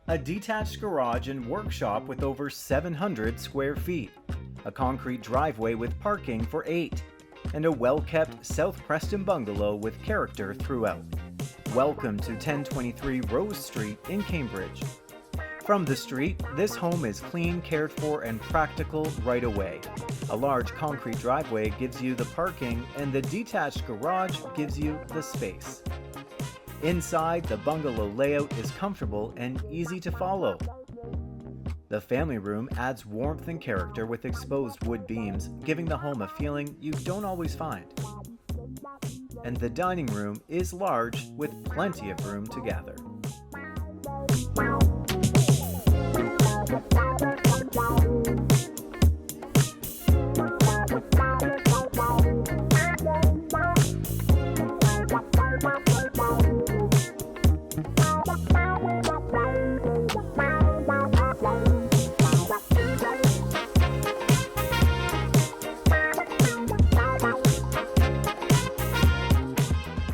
A detached garage and workshop with over 700 square feet, a concrete driveway with parking for 8, and a well-kept South Preston bungalow with character throughout. Welcome to 1023 Rose Street in Cambridge. From the street, this home is clean, cared for, and practical right away. A large concrete driveway gives you the parking, and the detached garage gives you the space. Inside, the bungalow layout is comfortable and easy to follow. The family room adds warmth and character with exposed wood beams, giving the home a feeling you don't always find. And the dining room is large with plenty of room to gather.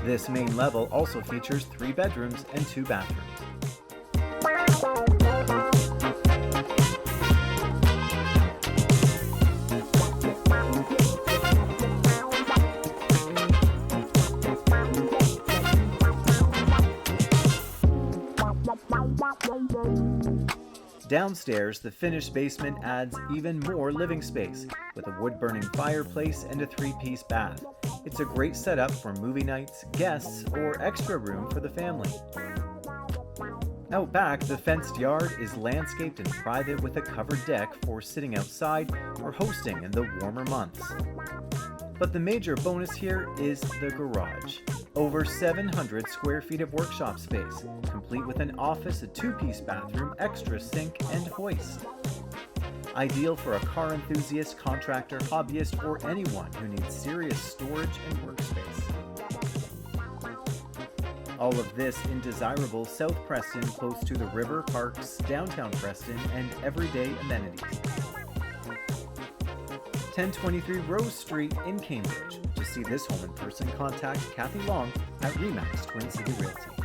This main level also features 3 bedrooms and 2 bathrooms. Downstairs, the finished basement adds even more living space, with a wood-burning fireplace and a 3-piece bath. It's a great setup for movie nights, guests, or extra room for the family. Out back, the fenced yard is landscaped and private with a covered deck for sitting outside or hosting in the warmer months. But the major bonus here is the garage. Over 700 square feet of workshop space, complete with an office, a 2-piece bathroom, extra sink, and hoist. Ideal for a car enthusiast, contractor, hobbyist, or anyone who needs serious storage and workspace. All of this in desirable South Preston, close to the river, parks, downtown Preston, and everyday amenities. 1023 Rose Street in Cambridge. To see this home in person, contact Kathy Long at RE/MAX Twin City Realty.